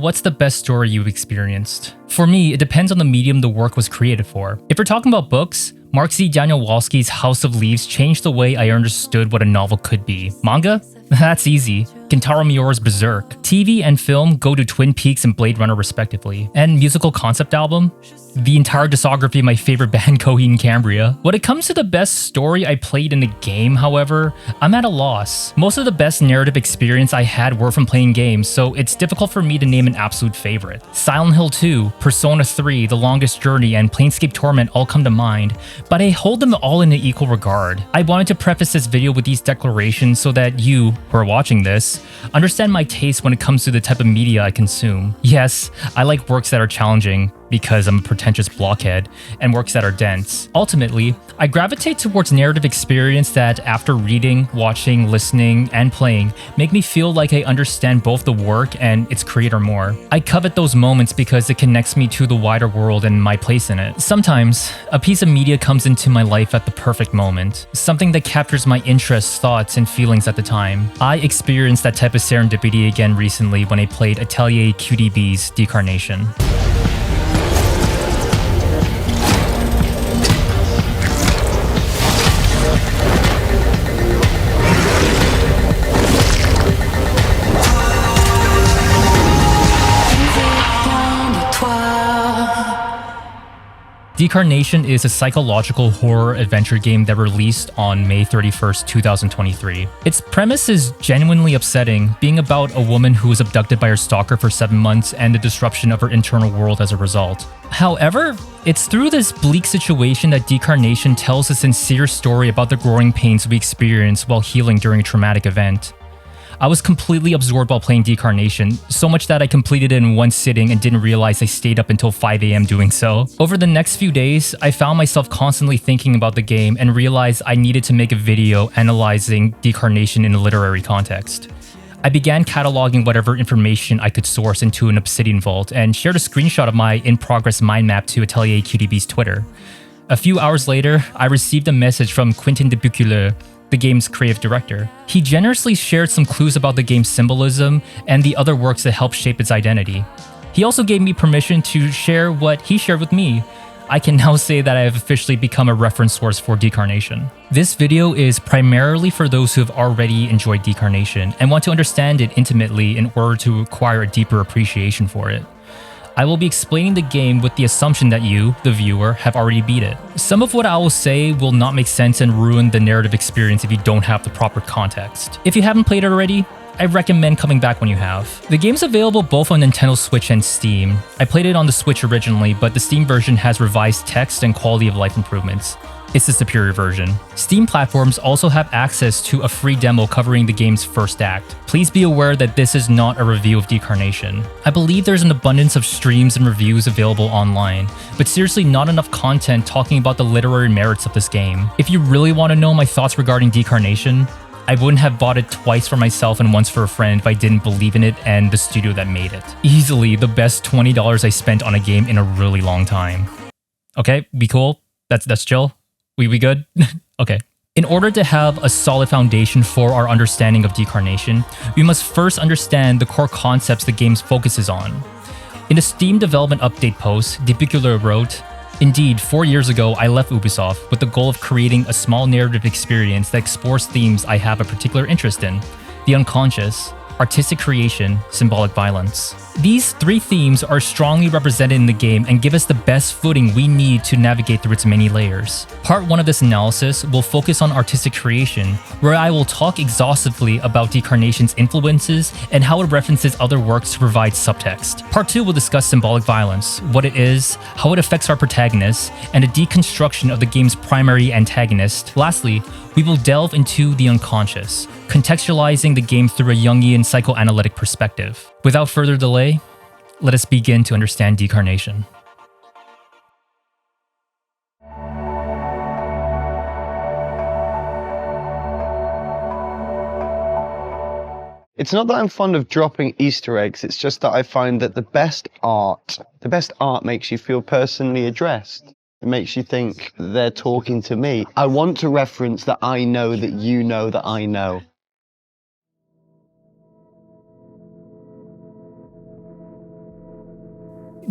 What's the best story you've experienced? For me, it depends on the medium the work was created for. If we're talking about books, Mark Z. Danielewski's House of Leaves changed the way I understood what a novel could be. Manga? That's easy. Kentaro Miura's Berserk. TV and film go to Twin Peaks and Blade Runner respectively. And musical concept album? The entire discography of my favorite band Coheed and Cambria. When it comes to the best story I played in a game, however, I'm at a loss. Most of the best narrative experience I had were from playing games, so it's difficult for me to name an absolute favorite. Silent Hill 2, Persona 3, The Longest Journey, and Planescape Torment all come to mind, but I hold them all in an equal regard. I wanted to preface this video with these declarations so that you, who are watching this, understand my taste when it comes to the type of media I consume. Yes, I like works that are challenging, because I'm a pretentious blockhead, and works that are dense. Ultimately, I gravitate towards narrative experience that, after reading, watching, listening, and playing, make me feel like I understand both the work and its creator more. I covet those moments because it connects me to the wider world and my place in it. Sometimes, a piece of media comes into my life at the perfect moment, something that captures my interests, thoughts, and feelings at the time. I experienced that type of serendipity again recently when I played Atelier QDB's Decarnation. Decarnation is a psychological horror adventure game that released on May 31st, 2023. Its premise is genuinely upsetting, being about a woman who was abducted by her stalker for 7 months and the disruption of her internal world as a result. However, it's through this bleak situation that Decarnation tells a sincere story about the growing pains we experience while healing during a traumatic event. I was completely absorbed while playing Decarnation, so much that I completed it in one sitting and didn't realize I stayed up until 5 AM doing so. Over the next few days, I found myself constantly thinking about the game and realized I needed to make a video analyzing Decarnation in a literary context. I began cataloging whatever information I could source into an Obsidian vault and shared a screenshot of my in-progress mind map to Atelier QDB's Twitter. A few hours later, I received a message from Quentin Dubuquelin, the game's creative director. He generously shared some clues about the game's symbolism and the other works that helped shape its identity. He also gave me permission to share what he shared with me. I can now say that I have officially become a reference source for Decarnation. This video is primarily for those who have already enjoyed Decarnation and want to understand it intimately in order to acquire a deeper appreciation for it. I will be explaining the game with the assumption that you, the viewer, have already beat it. Some of what I will say will not make sense and ruin the narrative experience if you don't have the proper context. If you haven't played it already, I recommend coming back when you have. The game's available both on Nintendo Switch and Steam. I played it on the Switch originally, but the Steam version has revised text and quality of life improvements. It's the superior version. Steam platforms also have access to a free demo covering the game's first act. Please be aware that this is not a review of Decarnation. I believe there's an abundance of streams and reviews available online, but seriously not enough content talking about the literary merits of this game. If you really want to know my thoughts regarding Decarnation, I wouldn't have bought it twice for myself and once for a friend if I didn't believe in it and the studio that made it. Easily the best $20 I spent on a game in a really long time. Okay, be cool? That's chill? We good? Okay. In order to have a solid foundation for our understanding of Decarnation, we must first understand the core concepts the game focuses on. In the Steam development update post, Dubuquelin wrote, "Indeed, 4 years ago I left Ubisoft with the goal of creating a small narrative experience that explores themes I have a particular interest in: the unconscious, artistic creation, symbolic violence. These three themes are strongly represented in the game and give us the best footing we need to navigate through its many layers. Part 1 of this analysis will focus on artistic creation, where I will talk exhaustively about Decarnation's influences and how it references other works to provide subtext. Part 2 will discuss symbolic violence, what it is, how it affects our protagonist, and a deconstruction of the game's primary antagonist. Lastly, we will delve into the unconscious, contextualizing the game through a Jungian psychoanalytic perspective. Without further delay, let us begin to understand Decarnation. It's not that I'm fond of dropping Easter eggs, it's just that I find that the best art makes you feel personally addressed. It makes you think they're talking to me. I want to reference that I know that you know that I know.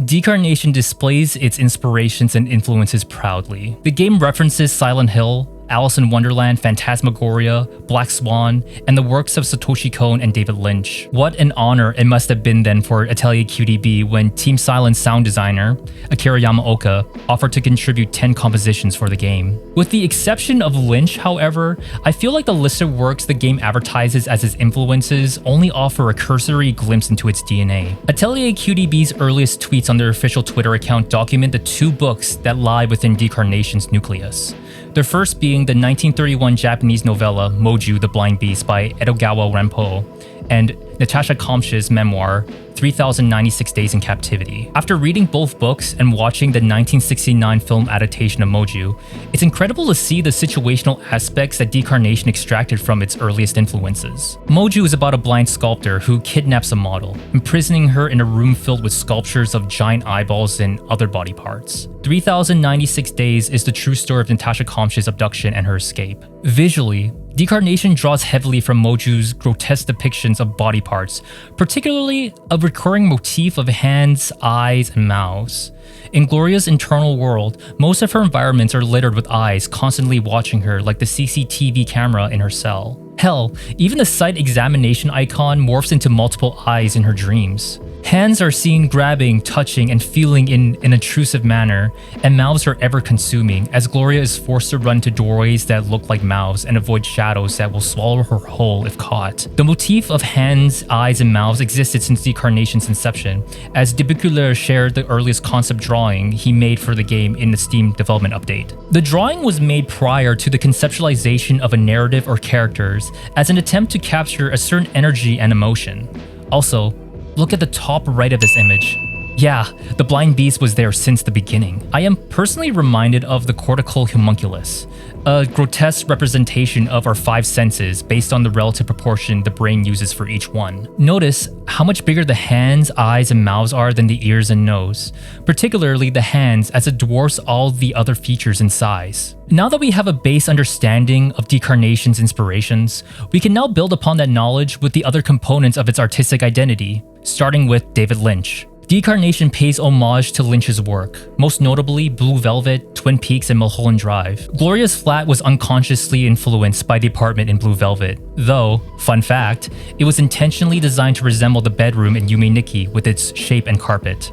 Decarnation displays its inspirations and influences proudly. The game references Silent Hill, Alice in Wonderland, Phantasmagoria, Black Swan, and the works of Satoshi Kon and David Lynch. What an honor it must have been then for Atelier QDB when Team Silent's sound designer, Akira Yamaoka, offered to contribute 10 compositions for the game. With the exception of Lynch, however, I feel like the list of works the game advertises as its influences only offer a cursory glimpse into its DNA. Atelier QDB's earliest tweets on their official Twitter account document the 2 books that lie within Decarnation's nucleus. The first being the 1931 Japanese novella Moju the Blind Beast by Edogawa Renpo, and Natasha Kamsch's memoir 3096 Days in Captivity. After reading both books and watching the 1969 film adaptation of Moju, it's incredible to see the situational aspects that Decarnation extracted from its earliest influences. Moju is about a blind sculptor who kidnaps a model, imprisoning her in a room filled with sculptures of giant eyeballs and other body parts. 3096 Days is the true story of Natasha Kamsch's abduction and her escape. Visually, Decarnation draws heavily from Moju's grotesque depictions of body parts, particularly a recurring motif of hands, eyes, and mouths. In Gloria's internal world, most of her environments are littered with eyes constantly watching her like the CCTV camera in her cell. Hell, even the site examination icon morphs into multiple eyes in her dreams. Hands are seen grabbing, touching, and feeling in an intrusive manner, and mouths are ever-consuming as Gloria is forced to run to doorways that look like mouths and avoid shadows that will swallow her whole if caught. The motif of hands, eyes, and mouths existed since Decarnation's inception, as Debuculaire shared the earliest concept drawing he made for the game in the Steam development update. The drawing was made prior to the conceptualization of a narrative or characters as an attempt to capture a certain energy and emotion. Also, look at the top right of this image. Yeah, the blind beast was there since the beginning. I am personally reminded of the cortical homunculus, a grotesque representation of our 5 senses based on the relative proportion the brain uses for each one. Notice how much bigger the hands, eyes, and mouths are than the ears and nose, particularly the hands as it dwarfs all the other features in size. Now that we have a base understanding of Decarnation's inspirations, we can now build upon that knowledge with the other components of its artistic identity, starting with David Lynch. Decarnation pays homage to Lynch's work, most notably Blue Velvet, Twin Peaks, and Mulholland Drive. Gloria's flat was unconsciously influenced by the apartment in Blue Velvet, though, fun fact, it was intentionally designed to resemble the bedroom in Yume Nikki with its shape and carpet.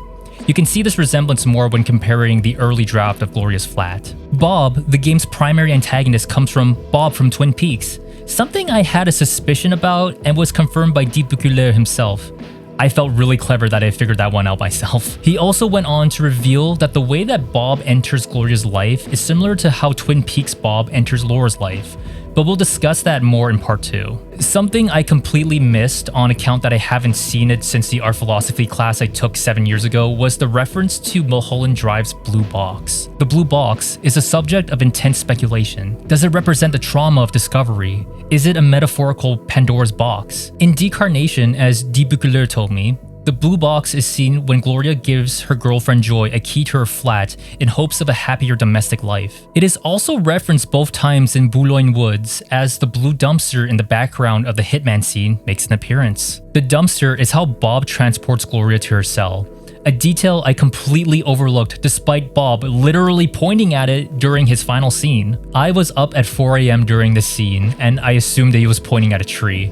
You can see this resemblance more when comparing the early draft of Gloria's flat. Bob, the game's primary antagonist, comes from Bob from Twin Peaks, something I had a suspicion about and was confirmed by Debuculaire himself. I felt really clever that I figured that one out myself. He also went on to reveal that the way that Bob enters Gloria's life is similar to how Twin Peaks Bob enters Laura's life, but we'll discuss that more in part 2. Something I completely missed on account that I haven't seen it since the art philosophy class I took 7 years ago was the reference to Mulholland Drive's blue box. The blue box is a subject of intense speculation. Does it represent the trauma of discovery? Is it a metaphorical Pandora's box? In Decarnation, as Debuculaire told me, the blue box is seen when Gloria gives her girlfriend Joy a key to her flat in hopes of a happier domestic life. It is also referenced both times in Boulogne Woods, as the blue dumpster in the background of the Hitman scene makes an appearance. The dumpster is how Bob transports Gloria to her cell, a detail I completely overlooked despite Bob literally pointing at it during his final scene. I was up at 4 AM during this scene, and I assumed that he was pointing at a tree.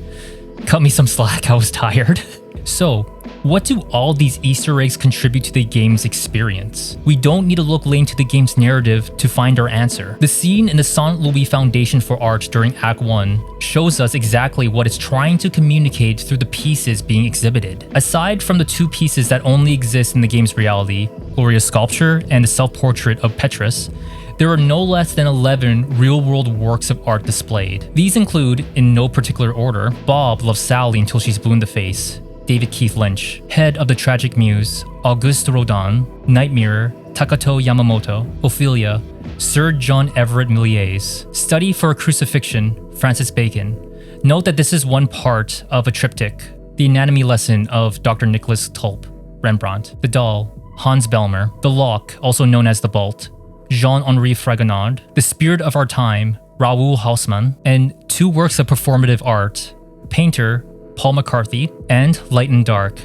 Cut me some slack, I was tired. So, what do all these Easter eggs contribute to the game's experience? We don't need to look late into the game's narrative to find our answer. The scene in the Saint Louis Foundation for Art during Act 1 shows us exactly what it's trying to communicate through the pieces being exhibited. Aside from the 2 pieces that only exist in the game's reality, Gloria's sculpture and the self-portrait of Petrus, there are no less than 11 real-world works of art displayed. These include, in no particular order, Bob loves Sally until she's blue in the face, David Keith Lynch, Head of the Tragic Muse, Auguste Rodin, Night Mirror, Takato Yamamoto, Ophelia, Sir John Everett Méliès, Study for a Crucifixion, Francis Bacon. Note that this is one part of a triptych, The Anatomy Lesson of Dr. Nicholas Tulp, Rembrandt, The Doll, Hans Belmer, The Lock, also known as The Bolt, Jean-Henri Fragonard, The Spirit of Our Time, Raoul Haussmann, and 2 works of performative art, Painter, Paul McCarthy, and Light and Dark,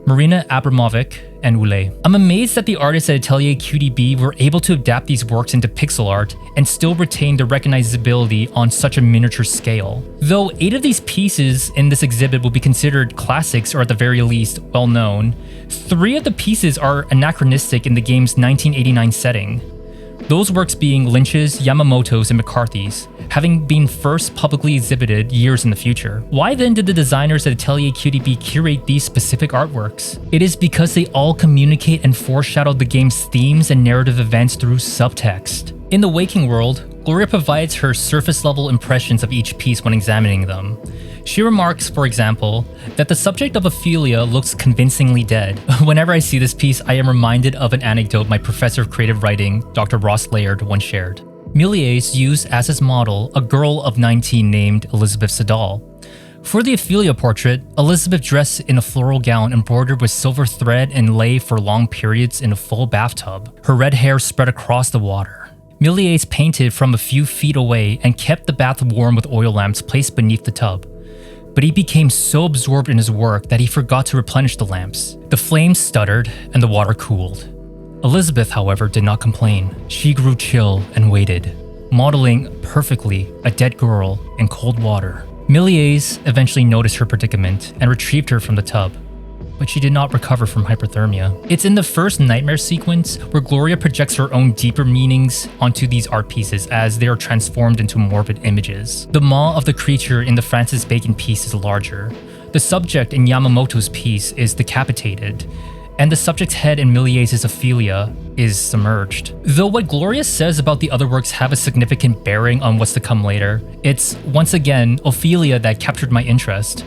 Marina Abramovic and Oulé. I'm amazed that the artists at Atelier QDB were able to adapt these works into pixel art and still retain the recognizability on such a miniature scale. Though 8 of these pieces in this exhibit will be considered classics or at the very least well known, 3 of the pieces are anachronistic in the game's 1989 setting. Those works being Lynch's, Yamamoto's, and McCarthy's, having been first publicly exhibited years in the future. Why then did the designers at Atelier QDB curate these specific artworks? It is because they all communicate and foreshadow the game's themes and narrative events through subtext. In the waking world, Gloria provides her surface-level impressions of each piece when examining them. She remarks, for example, that the subject of Ophelia looks convincingly dead. Whenever I see this piece, I am reminded of an anecdote my professor of creative writing, Dr. Ross Laird, once shared. Méliès used as his model a girl of 19 named Elizabeth Siddall. For the Ophelia portrait, Elizabeth dressed in a floral gown embroidered with silver thread and lay for long periods in a full bathtub, her red hair spread across the water. Méliès painted from a few feet away and kept the bath warm with oil lamps placed beneath the tub. But he became so absorbed in his work that he forgot to replenish the lamps. The flames stuttered and the water cooled. Elizabeth, however, did not complain. She grew chill and waited, modeling perfectly a dead girl in cold water. Méliès eventually noticed her predicament and retrieved her from the tub, but she did not recover from hypothermia. It's in the first nightmare sequence where Gloria projects her own deeper meanings onto these art pieces as they are transformed into morbid images. The maw of the creature in the Francis Bacon piece is larger. The subject in Yamamoto's piece is decapitated, and the subject's head in Méliès' Ophelia is submerged. Though what Gloria says about the other works have a significant bearing on what's to come later, it's, once again, Ophelia that captured my interest.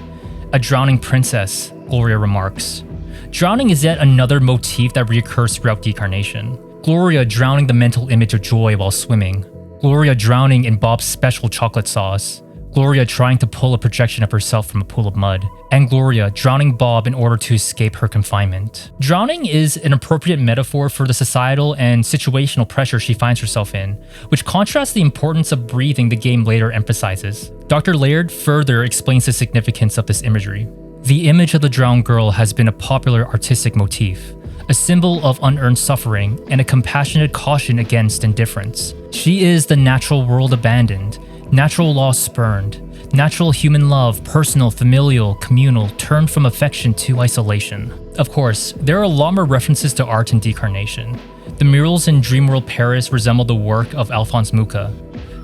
A drowning princess, Gloria remarks. Drowning is yet another motif that reoccurs throughout Decarnation. Gloria drowning the mental image of joy while swimming. Gloria drowning in Bob's special chocolate sauce. Gloria trying to pull a projection of herself from a pool of mud. And Gloria drowning Bob in order to escape her confinement. Drowning is an appropriate metaphor for the societal and situational pressure she finds herself in, which contrasts the importance of breathing the game later emphasizes. Dr. Laird further explains the significance of this imagery. The image of the drowned girl has been a popular artistic motif, a symbol of unearned suffering and a compassionate caution against indifference. She is the natural world abandoned, natural law spurned, natural human love, personal, familial, communal, turned from affection to isolation. Of course, there are a lot more references to art in Decarnation. The murals in Dreamworld Paris resemble the work of Alphonse Mucha.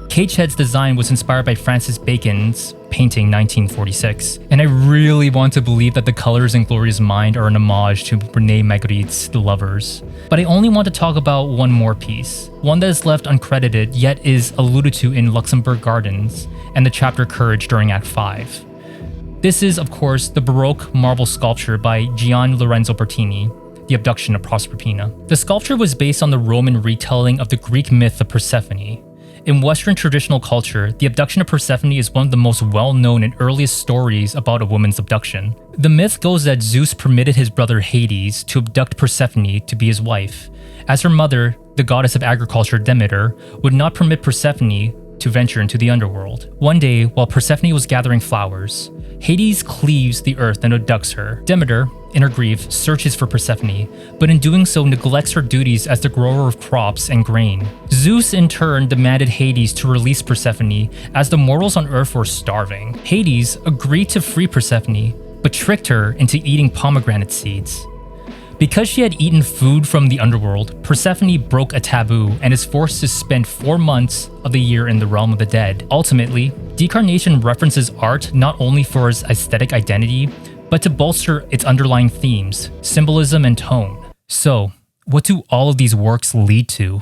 Cagehead's design was inspired by Francis Bacon's painting 1946, and I really want to believe that the colors in Gloria's mind are an homage to René Magritte's The Lovers. But I only want to talk about one more piece, one that is left uncredited yet is alluded to in Luxembourg Gardens and the chapter Courage during Act 5. This is, of course, the Baroque marble sculpture by Gian Lorenzo Bertini, The Abduction of Proserpina. The sculpture was based on the Roman retelling of the Greek myth of Persephone. In Western traditional culture, the abduction of Persephone is one of the most well-known and earliest stories about a woman's abduction. The myth goes that Zeus permitted his brother Hades to abduct Persephone to be his wife, as her mother, the goddess of agriculture Demeter, would not permit Persephone to venture into the underworld. One day, while Persephone was gathering flowers, Hades cleaves the earth and abducts her. Demeter, in her grief, searches for Persephone, but in doing so neglects her duties as the grower of crops and grain. Zeus in turn demanded Hades to release Persephone as the mortals on Earth were starving. Hades agreed to free Persephone, but tricked her into eating pomegranate seeds. Because she had eaten food from the underworld, Persephone broke a taboo and is forced to spend 4 months of the year in the realm of the dead. Ultimately, Decarnation references art not only for its aesthetic identity, but to bolster its underlying themes, symbolism, and tone. So, what do all of these works lead to?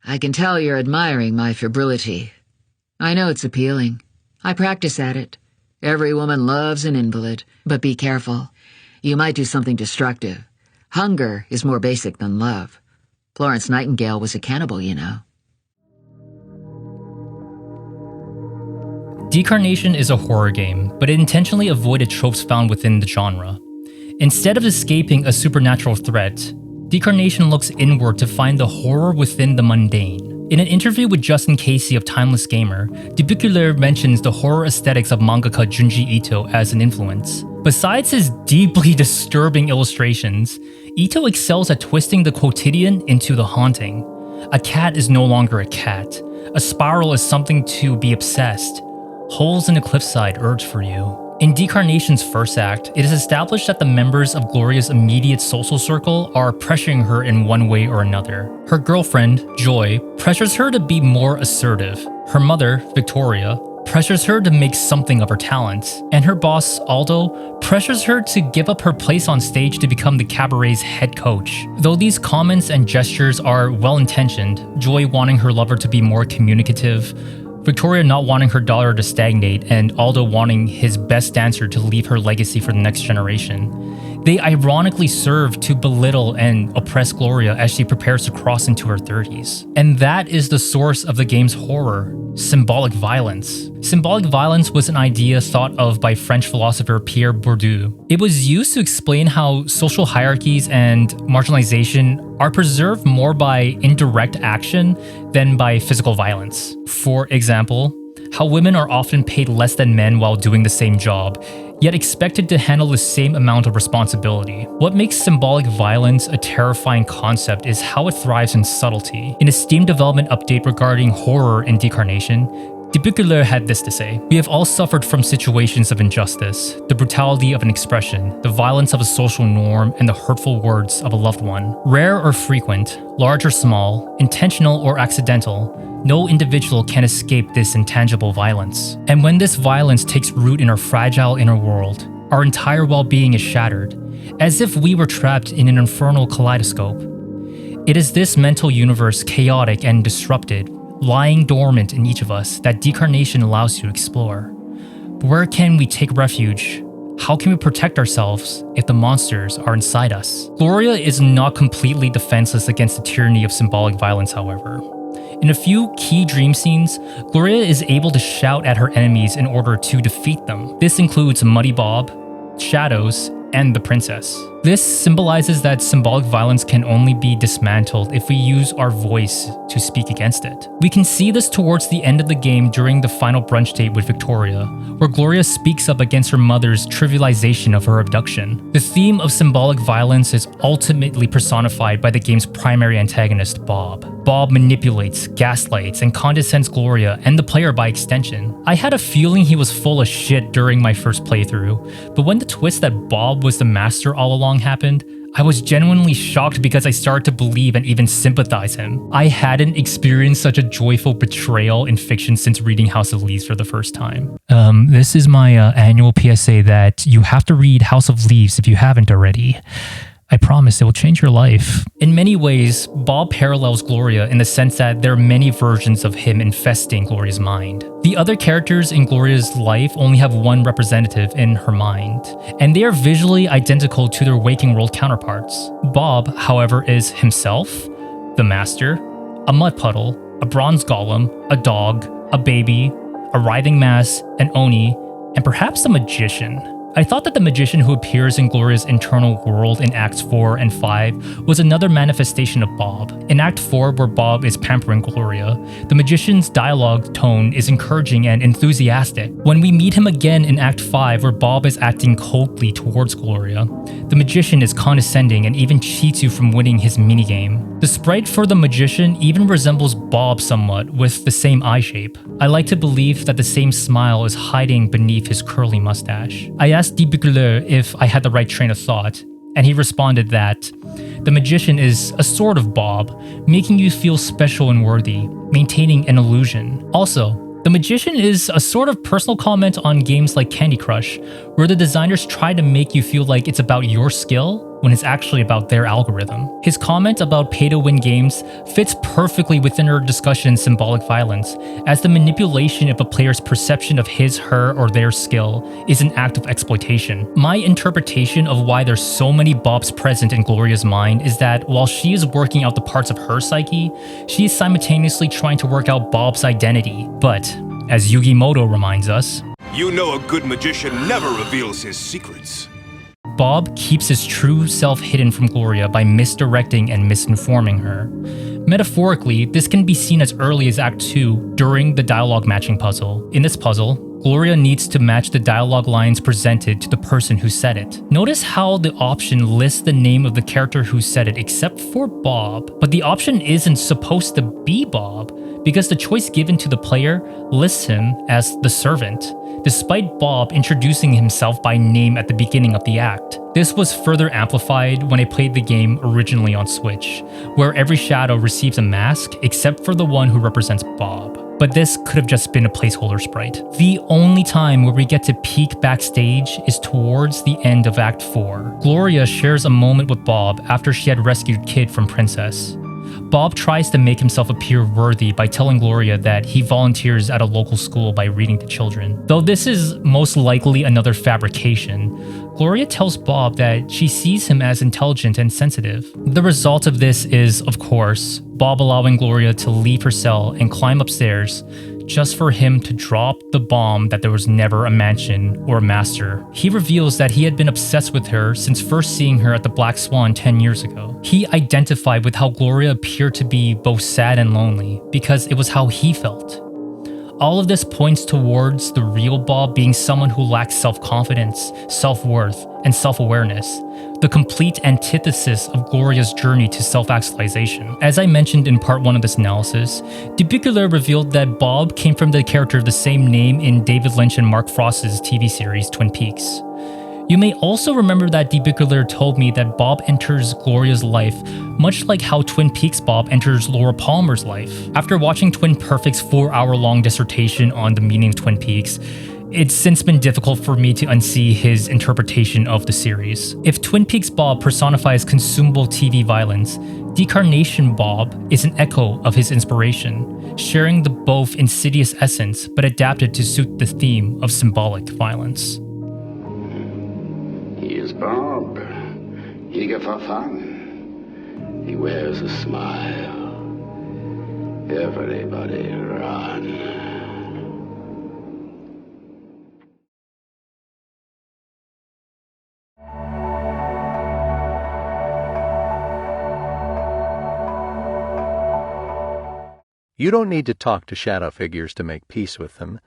I can tell you're admiring my febrility. I know it's appealing. I practice at it. Every woman loves an invalid, but be careful. You might do something destructive. Hunger is more basic than love. Florence Nightingale was a cannibal, you know. Decarnation is a horror game, but it intentionally avoided tropes found within the genre. Instead of escaping a supernatural threat, Decarnation looks inward to find the horror within the mundane. In an interview with Justin Casey of Timeless Gamer, Decarnation mentions the horror aesthetics of mangaka Junji Ito as an influence. Besides his deeply disturbing illustrations, Ito excels at twisting the quotidian into the haunting. A cat is no longer a cat. A spiral is something to be obsessed. Holes in a cliffside urge for you. In Decarnation's first act, it is established that the members of Gloria's immediate social circle are pressuring her in one way or another. Her girlfriend, Joy, pressures her to be more assertive. Her mother, Victoria, pressures her to make something of her talents. And her boss, Aldo, pressures her to give up her place on stage to become the cabaret's head coach. Though these comments and gestures are well-intentioned, Joy wanting her lover to be more communicative, Victoria not wanting her daughter to stagnate, and Aldo wanting his best dancer to leave her legacy for the next generation. They ironically serve to belittle and oppress Gloria as she prepares to cross into her 30s. And that is the source of the game's horror, symbolic violence. Symbolic violence was an idea thought of by French philosopher Pierre Bourdieu. It was used to explain how social hierarchies and marginalization are preserved more by indirect action than by physical violence. For example, how women are often paid less than men while doing the same job, yet expected to handle the same amount of responsibility. What makes symbolic violence a terrifying concept is how it thrives in subtlety. In a Steam development update regarding horror in Decarnation, Decarnation had this to say: "We have all suffered from situations of injustice, the brutality of an expression, the violence of a social norm, and the hurtful words of a loved one. Rare or frequent, large or small, intentional or accidental, no individual can escape this intangible violence. And when this violence takes root in our fragile inner world, our entire well-being is shattered, as if we were trapped in an infernal kaleidoscope. It is this mental universe, chaotic and disrupted, lying dormant in each of us, that Decarnation allows you to explore. But where can we take refuge? How can we protect ourselves if the monsters are inside us?" Gloria is not completely defenseless against the tyranny of symbolic violence, however. In a few key dream scenes, Gloria is able to shout at her enemies in order to defeat them. This includes Muddy Bob, Shadows, and the Princess. This symbolizes that symbolic violence can only be dismantled if we use our voice to speak against it. We can see this towards the end of the game during the final brunch date with Victoria, where Gloria speaks up against her mother's trivialization of her abduction. The theme of symbolic violence is ultimately personified by the game's primary antagonist, Bob. Bob manipulates, gaslights, and condescends Gloria and the player by extension. I had a feeling he was full of shit during my first playthrough, but when the twist that Bob was the master all along happened, I was genuinely shocked because I started to believe and even sympathize him. I hadn't experienced such a joyful betrayal in fiction since reading House of Leaves for the first time. This is my annual PSA that you have to read House of Leaves if you haven't already. I promise it will change your life. In many ways, Bob parallels Gloria in the sense that there are many versions of him infesting Gloria's mind. The other characters in Gloria's life only have one representative in her mind, and they are visually identical to their waking world counterparts. Bob, however, is himself, the master, a mud puddle, a bronze golem, a dog, a baby, a writhing mass, an oni, and perhaps a magician. I thought that the magician who appears in Gloria's internal world in Acts 4 and 5 was another manifestation of Bob. In Act 4, where Bob is pampering Gloria, the magician's dialogue tone is encouraging and enthusiastic. When we meet him again in Act 5, where Bob is acting coldly towards Gloria, the magician is condescending and even cheats you from winning his minigame. The sprite for the magician even resembles Bob somewhat, with the same eye shape. I like to believe that the same smile is hiding beneath his curly mustache. I asked Decarnation if I had the right train of thought, and he responded that the magician is a sort of Bob, making you feel special and worthy, maintaining an illusion. Also, the magician is a sort of personal comment on games like Candy Crush, where the designers try to make you feel like it's about your skill when it's actually about their algorithm. His comment about pay-to-win games fits perfectly within our discussion in Symbolic Violence, as the manipulation of a player's perception of his, her, or their skill is an act of exploitation. My interpretation of why there's so many Bobs present in Gloria's mind is that while she is working out the parts of her psyche, she is simultaneously trying to work out Bob's identity. But, as Yugi Moto reminds us, "You know a good magician never reveals his secrets." Bob keeps his true self hidden from Gloria by misdirecting and misinforming her. Metaphorically, this can be seen as early as Act 2 during the dialogue matching puzzle. In this puzzle, Gloria needs to match the dialogue lines presented to the person who said it. Notice how the option lists the name of the character who said it except for Bob, but the option isn't supposed to be Bob because the choice given to the player lists him as the servant, despite Bob introducing himself by name at the beginning of the act. This was further amplified when I played the game originally on Switch, where every shadow receives a mask except for the one who represents Bob. But this could have just been a placeholder sprite. The only time where we get to peek backstage is towards the end of Act 4. Gloria shares a moment with Bob after she had rescued Kid from Princess. Bob tries to make himself appear worthy by telling Gloria that he volunteers at a local school by reading to children. Though this is most likely another fabrication, Gloria tells Bob that she sees him as intelligent and sensitive. The result of this is, of course, Bob allowing Gloria to leave her cell and climb upstairs just for him to drop the bomb that there was never a mansion or a master. He reveals that he had been obsessed with her since first seeing her at the Black Swan 10 years ago. He identified with how Gloria appeared to be both sad and lonely because it was how he felt. All of this points towards the real Bob being someone who lacks self-confidence, self-worth, and self-awareness, the complete antithesis of Gloria's journey to self-actualization. As I mentioned in part 1 of this analysis, Decarnation revealed that Bob came from the character of the same name in David Lynch and Mark Frost's TV series Twin Peaks. You may also remember that Decarnation told me that Bob enters Gloria's life much like how Twin Peaks Bob enters Laura Palmer's life. After watching Twin Perfect's 4-hour-long dissertation on the meaning of Twin Peaks, it's since been difficult for me to unsee his interpretation of the series. If Twin Peaks Bob personifies consumable TV violence, Decarnation Bob is an echo of his inspiration, sharing the both insidious essence but adapted to suit the theme of symbolic violence. He is Bob, eager for fun. He wears a smile. Everybody run. You don't need to talk to shadow figures to make peace with them.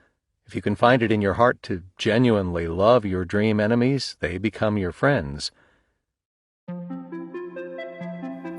If you can find it in your heart to genuinely love your dream enemies, they become your friends.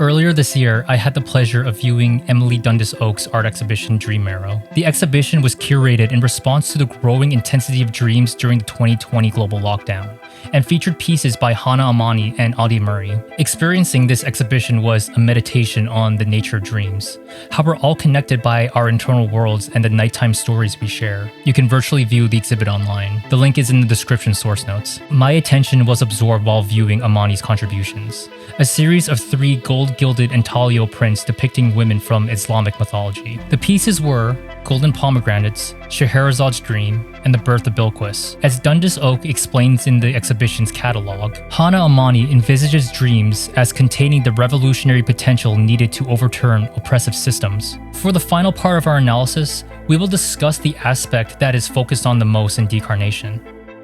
Earlier this year, I had the pleasure of viewing Emily Dundas Oak's art exhibition Dream Arrow. The exhibition was curated in response to the growing intensity of dreams during the 2020 global lockdown, and featured pieces by Hannah Amani and Audie Murray. Experiencing this exhibition was a meditation on the nature of dreams, how we're all connected by our internal worlds and the nighttime stories we share. You can virtually view the exhibit online. The link is in the description source notes. My attention was absorbed while viewing Amani's contributions, a series of 3 gold-gilded intaglio prints depicting women from Islamic mythology. The pieces were Golden Pomegranates, Scheherazad's Dream, and The Birth of Bilquis. As Dundas Oak explains in the exhibition's catalog, Hannah Amani envisages dreams as containing the revolutionary potential needed to overturn oppressive systems. For the final part of our analysis, we will discuss the aspect that is focused on the most in Decarnation: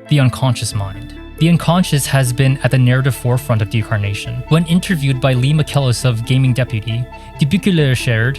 the unconscious mind. The unconscious has been at the narrative forefront of Decarnation. When interviewed by Lee McCelland of Gaming Deputy, Decarnation shared,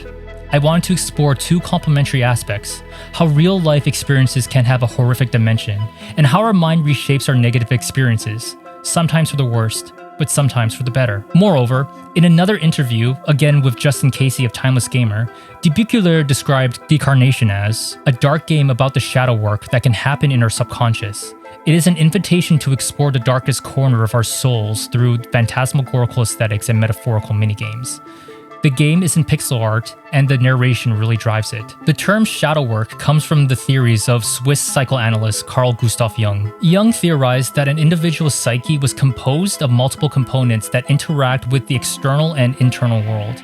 "I wanted to explore 2 complementary aspects: how real-life experiences can have a horrific dimension, and how our mind reshapes our negative experiences, sometimes for the worst, but sometimes for the better." Moreover, in another interview, again with Justin Casey of Timeless Gamer, Decarnation described Decarnation as a dark game about the shadow work that can happen in our subconscious. It is an invitation to explore the darkest corner of our souls through phantasmagorical aesthetics and metaphorical minigames. The game is in pixel art, and the narration really drives it. The term shadow work comes from the theories of Swiss psychoanalyst Carl Gustav Jung. Jung theorized that an individual's psyche was composed of multiple components that interact with the external and internal world.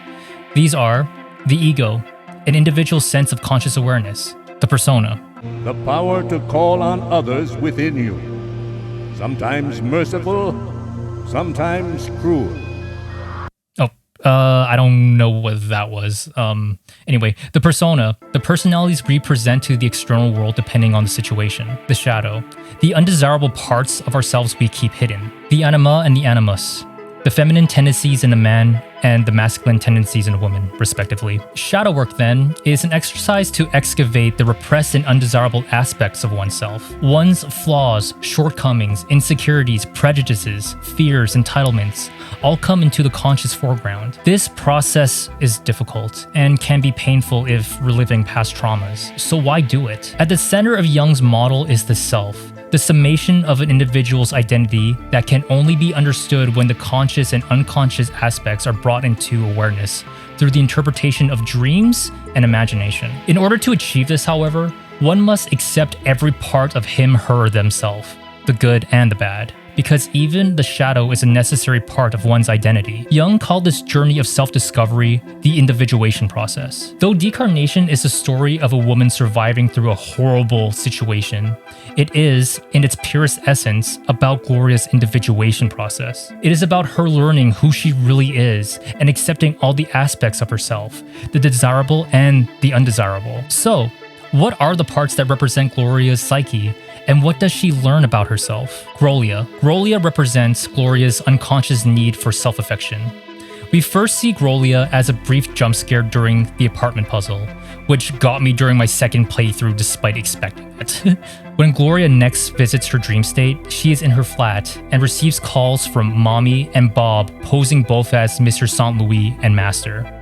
These are the ego, an individual's sense of conscious awareness; the persona, the power to call on others within you, sometimes merciful, sometimes cruel. I don't know what that was. Anyway, the persona, the personalities we present to the external world depending on the situation; the shadow, the undesirable parts of ourselves we keep hidden; the anima and the animus, the feminine tendencies in a man and the masculine tendencies in a woman, respectively. Shadow work, then, is an exercise to excavate the repressed and undesirable aspects of oneself. One's flaws, shortcomings, insecurities, prejudices, fears, entitlements all come into the conscious foreground. This process is difficult and can be painful if reliving past traumas, so why do it? At the center of Jung's model is the self, the summation of an individual's identity that can only be understood when the conscious and unconscious aspects are brought into awareness through the interpretation of dreams and imagination. In order to achieve this, however, one must accept every part of him, her, themselves, the good and the bad, because even the shadow is a necessary part of one's identity. Jung called this journey of self-discovery the individuation process. Though Decarnation is the story of a woman surviving through a horrible situation, it is, in its purest essence, about Gloria's individuation process. It is about her learning who she really is and accepting all the aspects of herself, the desirable and the undesirable. So, what are the parts that represent Gloria's psyche, and what does she learn about herself? Gloria. Gloria represents Gloria's unconscious need for self-affection. We first see Gloria as a brief jump scare during the apartment puzzle, which got me during my second playthrough despite expecting it. When Gloria next visits her dream state, she is in her flat and receives calls from Mommy and Bob, posing both as Mr. St. Louis and Master.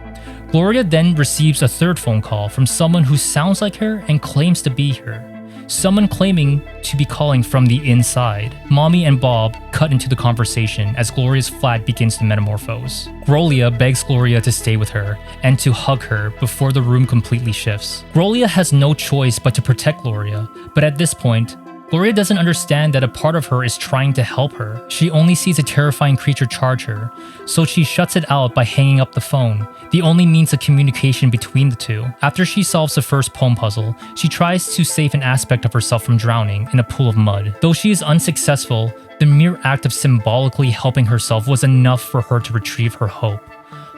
Gloria then receives a third phone call from someone who sounds like her and claims to be her. Someone claiming to be calling from the inside. Mommy and Bob cut into the conversation as Gloria's flat begins to metamorphose. Gloria begs Gloria to stay with her and to hug her before the room completely shifts. Gloria has no choice but to protect Gloria, but at this point, Gloria doesn't understand that a part of her is trying to help her. She only sees a terrifying creature charge her, so she shuts it out by hanging up the phone, the only means of communication between the two. After she solves the first poem puzzle, she tries to save an aspect of herself from drowning in a pool of mud. Though she is unsuccessful, the mere act of symbolically helping herself was enough for her to retrieve her hope.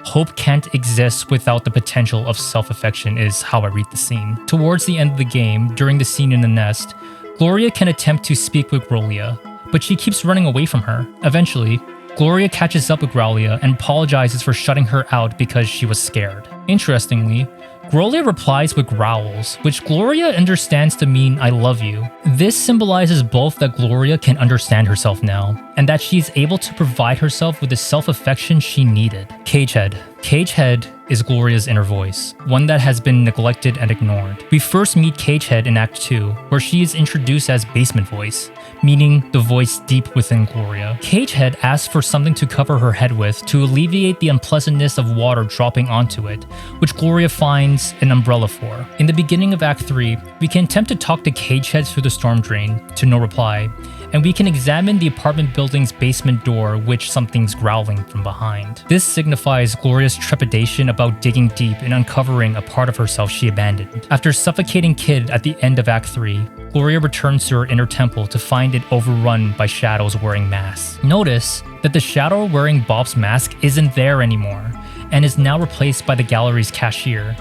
Hope can't exist without the potential of self-affection is how I read the scene. Towards the end of the game, during the scene in the nest, Gloria can attempt to speak with Gloria, but she keeps running away from her. Eventually, Gloria catches up with Gloria and apologizes for shutting her out because she was scared. Interestingly, Gloria replies with growls, which Gloria understands to mean "I love you." This symbolizes both that Gloria can understand herself now, and that she is able to provide herself with the self-affection she needed. Cagehead. Cagehead is Gloria's inner voice, one that has been neglected and ignored. We first meet Cagehead in Act 2, where she is introduced as Basement Voice, meaning the voice deep within Gloria. Cagehead asks for something to cover her head with to alleviate the unpleasantness of water dropping onto it, which Gloria finds an umbrella for. In the beginning of Act 3, we can attempt to talk to Cagehead through the storm drain, to no reply, and we can examine the apartment building's basement door, which something's growling from behind. This signifies Gloria's trepidation about digging deep and uncovering a part of herself she abandoned. After suffocating Kid at the end of Act 3, Gloria returns to her inner temple to find it overrun by shadows wearing masks. Notice that the shadow wearing Bob's mask isn't there anymore, and is now replaced by the gallery's cashier.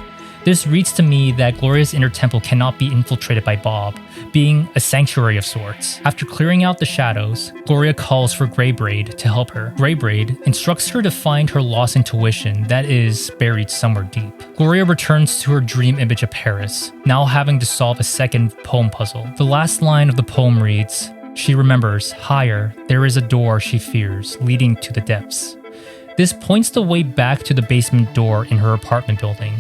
This reads to me that Gloria's inner temple cannot be infiltrated by Bob, being a sanctuary of sorts. After clearing out the shadows, Gloria calls for Greybraid to help her. Greybraid instructs her to find her lost intuition that is buried somewhere deep. Gloria returns to her dream image of Paris, now having to solve a second poem puzzle. The last line of the poem reads, "She remembers, higher, there is a door she fears, leading to the depths." This points the way back to the basement door in her apartment building,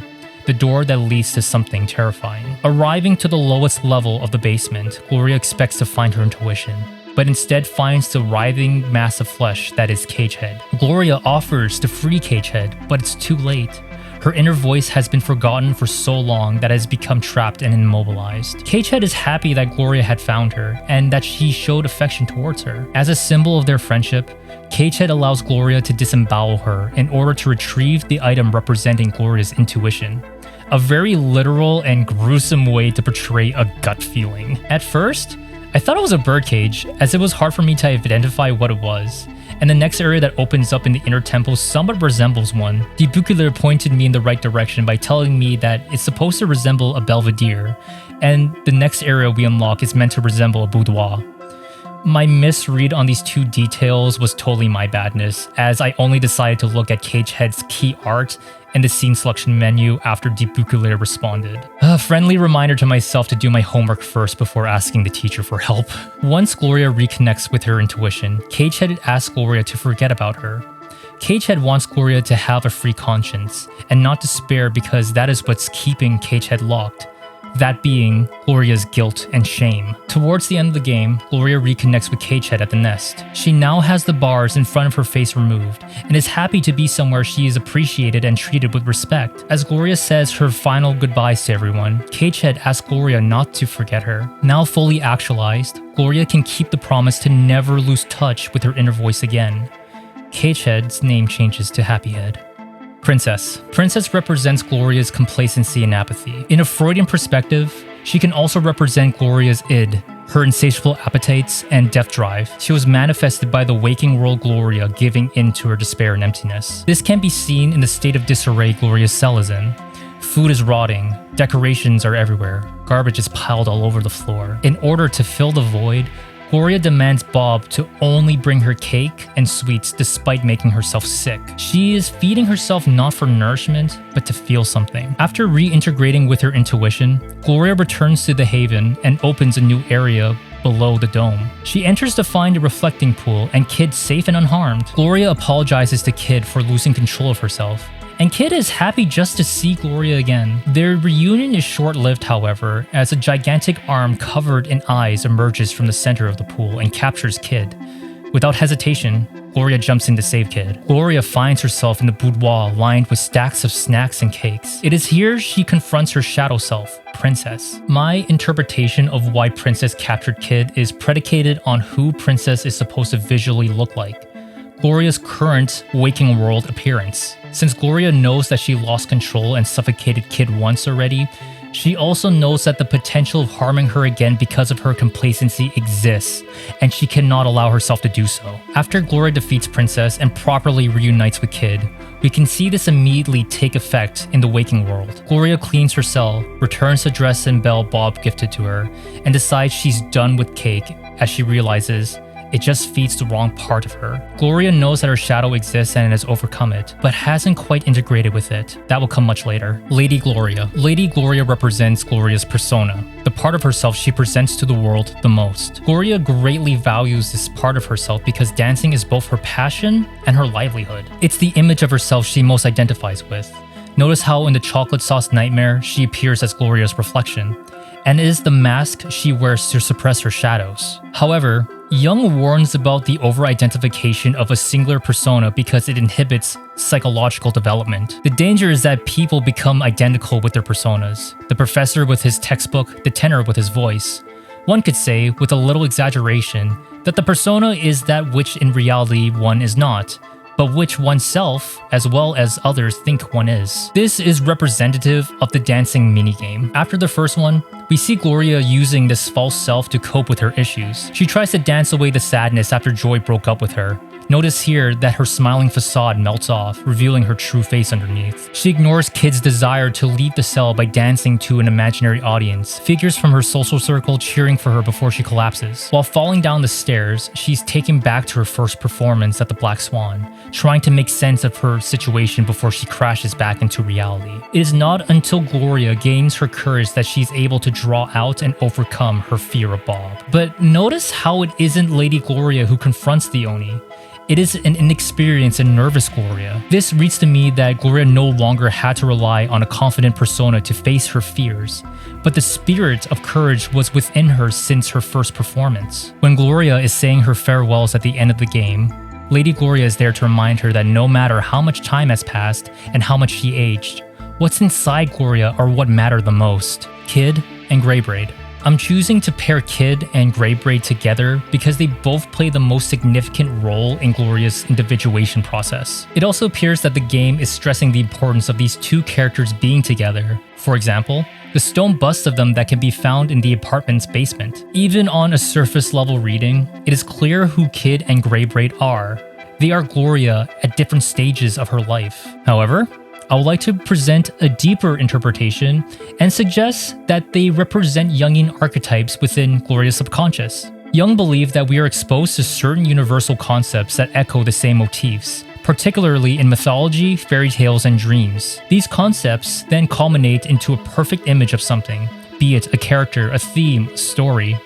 the door that leads to something terrifying. Arriving to the lowest level of the basement, Gloria expects to find her intuition, but instead finds the writhing mass of flesh that is Cagehead. Gloria offers to free Cagehead, but it's too late. Her inner voice has been forgotten for so long that it has become trapped and immobilized. Cagehead is happy that Gloria had found her, and that she showed affection towards her. As a symbol of their friendship, Cagehead allows Gloria to disembowel her in order to retrieve the item representing Gloria's intuition. A very literal and gruesome way to portray a gut feeling. At first, I thought it was a birdcage, as it was hard for me to identify what it was, and the next area that opens up in the inner temple somewhat resembles one. The Buculaire pointed me in the right direction by telling me that it's supposed to resemble a belvedere, and the next area we unlock is meant to resemble a boudoir. My misread on these two details was totally my badness, as I only decided to look at Cagehead's key art and the scene selection menu after Debuculator responded. A friendly reminder to myself to do my homework first before asking the teacher for help. Once Gloria reconnects with her intuition, Cagehead asks Gloria to forget about her. Cagehead wants Gloria to have a free conscience, and not despair because that is what's keeping Cagehead locked. That being Gloria's guilt and shame. Towards the end of the game, Gloria reconnects with Cagehead at the nest. She now has the bars in front of her face removed, and is happy to be somewhere she is appreciated and treated with respect. As Gloria says her final goodbyes to everyone, Cagehead asks Gloria not to forget her. Now fully actualized, Gloria can keep the promise to never lose touch with her inner voice again. Cagehead's name changes to Happyhead. Princess. Princess represents Gloria's complacency and apathy. In a Freudian perspective, she can also represent Gloria's id, her insatiable appetites and death drive. She was manifested by the waking world Gloria giving in to her despair and emptiness. This can be seen in the state of disarray Gloria's cell is in. Food is rotting, decorations are everywhere, garbage is piled all over the floor. In order to fill the void, Gloria demands Bob to only bring her cake and sweets despite making herself sick. She is feeding herself not for nourishment, but to feel something. After reintegrating with her intuition, Gloria returns to the Haven and opens a new area below the dome. She enters to find a reflecting pool and Kid safe and unharmed. Gloria apologizes to Kid for losing control of herself, and Kid is happy just to see Gloria again. Their reunion is short-lived, however, as a gigantic arm covered in eyes emerges from the center of the pool and captures Kid. Without hesitation, Gloria jumps in to save Kid. Gloria finds herself in the boudoir lined with stacks of snacks and cakes. It is here she confronts her shadow self, Princess. My interpretation of why Princess captured Kid is predicated on who Princess is supposed to visually look like. Gloria's current waking world appearance. Since Gloria knows that she lost control and suffocated Kid once already, she also knows that the potential of harming her again because of her complacency exists, and she cannot allow herself to do so. After Gloria defeats Princess and properly reunites with Kid, we can see this immediately take effect in the waking world. Gloria cleans her cell, returns the dress and bell Bob gifted to her, and decides she's done with cake as she realizes it just feeds the wrong part of her. Gloria knows that her shadow exists and has overcome it, but hasn't quite integrated with it. That will come much later. Lady Gloria. Lady Gloria represents Gloria's persona, the part of herself she presents to the world the most. Gloria greatly values this part of herself because dancing is both her passion and her livelihood. It's the image of herself she most identifies with. Notice how in the Chocolate Sauce Nightmare, she appears as Gloria's reflection, and is the mask she wears to suppress her shadows. However, Jung warns about the over-identification of a singular persona because it inhibits psychological development. The danger is that people become identical with their personas. The professor with his textbook, the tenor with his voice. One could say, with a little exaggeration, that the persona is that which in reality one is not, but which oneself, as well as others, think one is. This is representative of the dancing minigame. After the first one, we see Gloria using this false self to cope with her issues. She tries to dance away the sadness after Joy broke up with her. Notice here that her smiling facade melts off, revealing her true face underneath. She ignores Kid's desire to leave the cell by dancing to an imaginary audience, figures from her social circle cheering for her before she collapses. While falling down the stairs, she's taken back to her first performance at the Black Swan, trying to make sense of her situation before she crashes back into reality. It is not until Gloria gains her courage that she's able to draw out and overcome her fear of Bob. But notice how it isn't Lady Gloria who confronts the Oni. It is an inexperienced and nervous Gloria. This reads to me that Gloria no longer had to rely on a confident persona to face her fears, but the spirit of courage was within her since her first performance. When Gloria is saying her farewells at the end of the game, Lady Gloria is there to remind her that no matter how much time has passed and how much she aged, what's inside Gloria are what matter the most: Kid and Greybraid. I'm choosing to pair Kid and Greybraid together because they both play the most significant role in Gloria's individuation process. It also appears that the game is stressing the importance of these two characters being together. For example, the stone busts of them that can be found in the apartment's basement. Even on a surface level reading, it is clear who Kid and Greybraid are. They are Gloria at different stages of her life. However, I would like to present a deeper interpretation and suggest that they represent Jungian archetypes within Gloria's subconscious. Jung believed that we are exposed to certain universal concepts that echo the same motifs, particularly in mythology, fairy tales, and dreams. These concepts then culminate into a perfect image of something, be it a character, a theme, a story,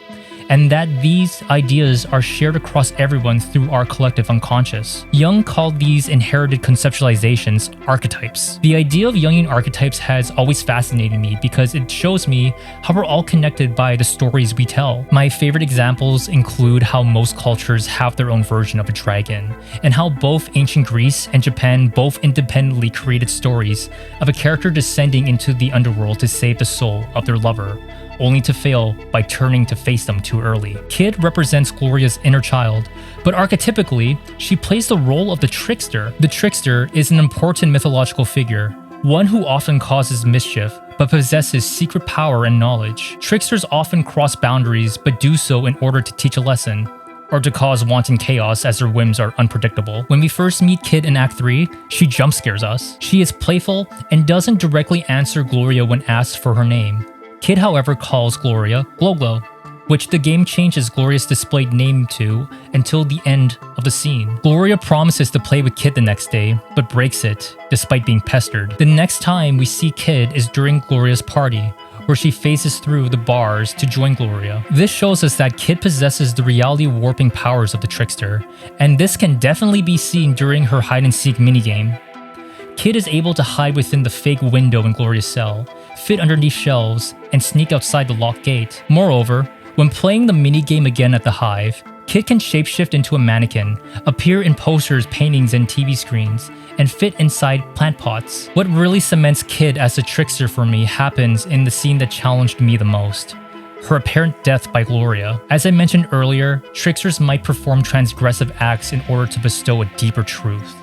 and that these ideas are shared across everyone through our collective unconscious. Jung called these inherited conceptualizations archetypes. The idea of Jungian archetypes has always fascinated me because it shows me how we're all connected by the stories we tell. My favorite examples include how most cultures have their own version of a dragon, and how both ancient Greece and Japan both independently created stories of a character descending into the underworld to save the soul of their lover, only to fail by turning to face them too early. Kid represents Gloria's inner child, but archetypically, she plays the role of the trickster. The trickster is an important mythological figure, one who often causes mischief, but possesses secret power and knowledge. Tricksters often cross boundaries, but do so in order to teach a lesson, or to cause wanton chaos as their whims are unpredictable. When we first meet Kid in Act 3, she jump scares us. She is playful and doesn't directly answer Gloria when asked for her name. Kid, however, calls Gloria Glow, which the game changes Gloria's displayed name to until the end of the scene. Gloria promises to play with Kid the next day, but breaks it, despite being pestered. The next time we see Kid is during Gloria's party, where she phases through the bars to join Gloria. This shows us that Kid possesses the reality-warping powers of the trickster, and this can definitely be seen during her hide-and-seek minigame. Kid is able to hide within the fake window in Gloria's cell, fit underneath shelves, and sneak outside the locked gate. Moreover, when playing the minigame again at the Hive, Kid can shapeshift into a mannequin, appear in posters, paintings, and TV screens, and fit inside plant pots. What really cements Kid as a trickster for me happens in the scene that challenged me the most: her apparent death by Gloria. As I mentioned earlier, tricksters might perform transgressive acts in order to bestow a deeper truth.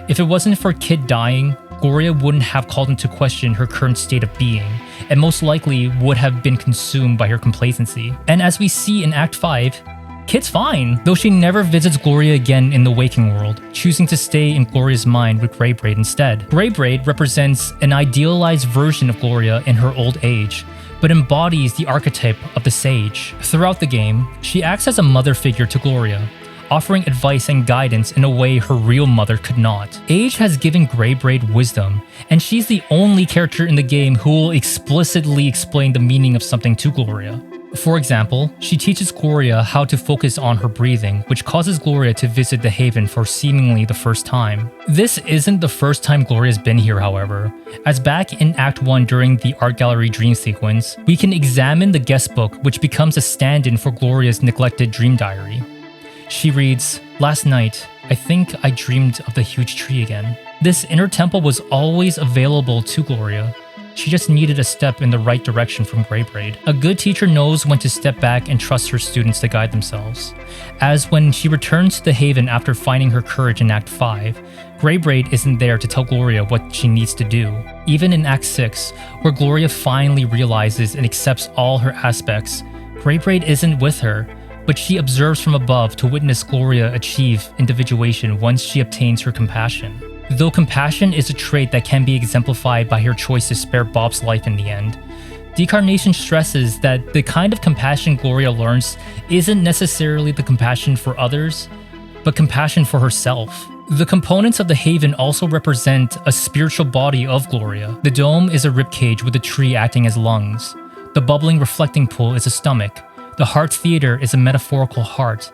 If it wasn't for Kid dying, Gloria wouldn't have called into question her current state of being, and most likely would have been consumed by her complacency. And as we see in Act 5, Kid's fine, though she never visits Gloria again in the waking world, choosing to stay in Gloria's mind with Greybraid instead. Greybraid represents an idealized version of Gloria in her old age, but embodies the archetype of the sage. Throughout the game, she acts as a mother figure to Gloria, offering advice and guidance in a way her real mother could not. Age has given Greybraid wisdom, and she's the only character in the game who will explicitly explain the meaning of something to Gloria. For example, she teaches Gloria how to focus on her breathing, which causes Gloria to visit the Haven for seemingly the first time. This isn't the first time Gloria's been here, however, as back in Act 1 during the Art Gallery dream sequence, we can examine the guest book, which becomes a stand-in for Gloria's neglected dream diary. She reads, "Last night, I think I dreamed of the huge tree again." This inner temple was always available to Gloria. She just needed a step in the right direction from Greybraid. A good teacher knows when to step back and trust her students to guide themselves. As when she returns to the Haven after finding her courage in Act 5, Greybraid isn't there to tell Gloria what she needs to do. Even in Act 6, where Gloria finally realizes and accepts all her aspects, Greybraid isn't with her, but she observes from above to witness Gloria achieve individuation once she obtains her compassion. Though compassion is a trait that can be exemplified by her choice to spare Bob's life in the end, Decarnation stresses that the kind of compassion Gloria learns isn't necessarily the compassion for others, but compassion for herself. The components of the Haven also represent a spiritual body of Gloria. The dome is a ribcage with a tree acting as lungs. The bubbling reflecting pool is a stomach. The heart theater is a metaphorical heart,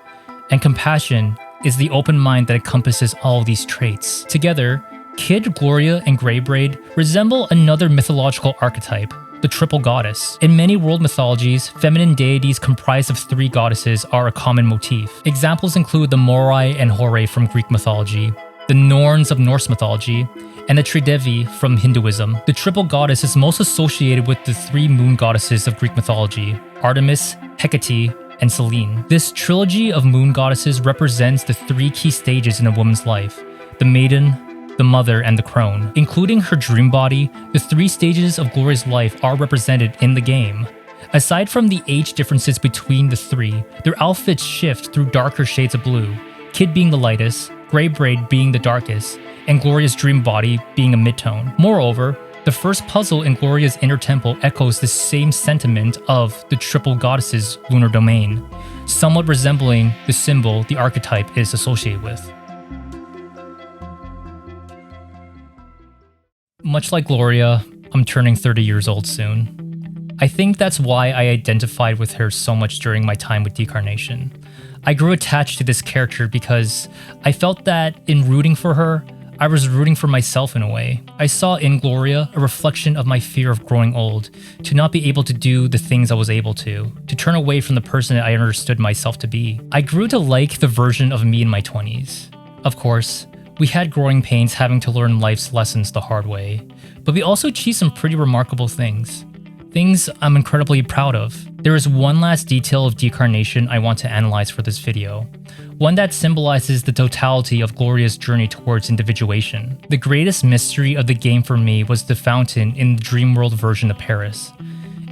and compassion is the open mind that encompasses all these traits. Together, Kid, Gloria, and Greybraid resemble another mythological archetype, the triple goddess. In many world mythologies, feminine deities comprised of 3 goddesses are a common motif. Examples include the Moirai and Horai from Greek mythology, the Norns of Norse mythology, and the Tridevi from Hinduism. The triple goddess is most associated with the 3 moon goddesses of Greek mythology, Artemis, Hecate, and Selene. This trilogy of moon goddesses represents the 3 key stages in a woman's life: the maiden, the mother, and the crone. Including her dream body, the 3 stages of Gloria's life are represented in the game. Aside from the age differences between the 3, their outfits shift through darker shades of blue, Kid being the lightest, Greybraid being the darkest, and Gloria's dream body being a midtone. Moreover, The first puzzle in Gloria's inner temple echoes the same sentiment of the triple goddess's lunar domain, somewhat resembling the symbol the archetype is associated with. Much like Gloria, I'm turning 30 years old soon. I think that's why I identified with her so much during my time with Decarnation. I grew attached to this character because I felt that in rooting for her, I was rooting for myself in a way. I saw in Gloria a reflection of my fear of growing old, to not be able to do the things I was able to turn away from the person that I understood myself to be. I grew to like the version of me in my 20s. Of course, we had growing pains having to learn life's lessons the hard way, but we also achieved some pretty remarkable things. Things I'm incredibly proud of. There is one last detail of Decarnation I want to analyze for this video. One that symbolizes the totality of Gloria's journey towards individuation. The greatest mystery of the game for me was the fountain in the Dreamworld version of Paris.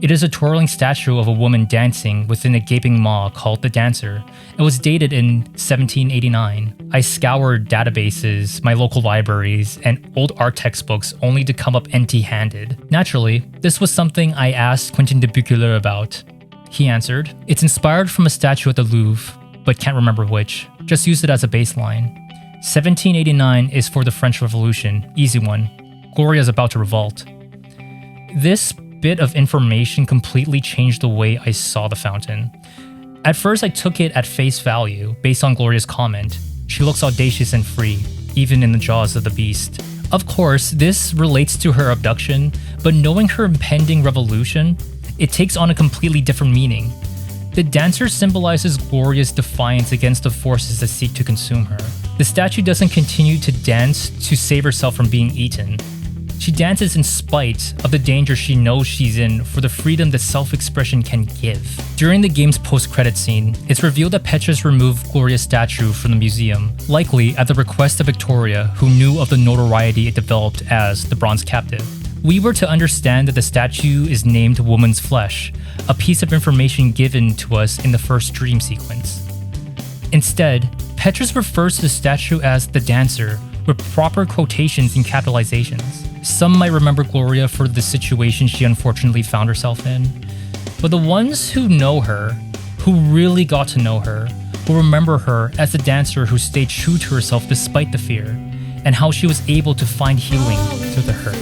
It is a twirling statue of a woman dancing within a gaping maw called the Dancer. It was dated in 1789. I scoured databases, my local libraries, and old art textbooks only to come up empty-handed. Naturally, this was something I asked Quentin de Buccleuch about. He answered, "It's inspired from a statue at the Louvre, but can't remember which. Just use it as a baseline. 1789 is for the French Revolution, easy one. Gloria's about to revolt." This bit of information completely changed the way I saw the fountain. At first I took it at face value, based on Gloria's comment. She looks audacious and free, even in the jaws of the beast. Of course, this relates to her abduction, but knowing her impending revolution, it takes on a completely different meaning. The Dancer symbolizes Gloria's defiance against the forces that seek to consume her. The statue doesn't continue to dance to save herself from being eaten. She dances in spite of the danger she knows she's in for the freedom that self-expression can give. During the game's post-credit scene, it's revealed that Petrus removed Gloria's statue from the museum, likely at the request of Victoria, who knew of the notoriety it developed as the Bronze Captive. We were to understand that the statue is named Woman's Flesh, a piece of information given to us in the first dream sequence. Instead, Petrus refers to the statue as the Dancer, with proper quotations and capitalizations. Some might remember Gloria for the situation she unfortunately found herself in, but the ones who know her, who really got to know her, will remember her as the dancer who stayed true to herself despite the fear, and how she was able to find healing through the hurt.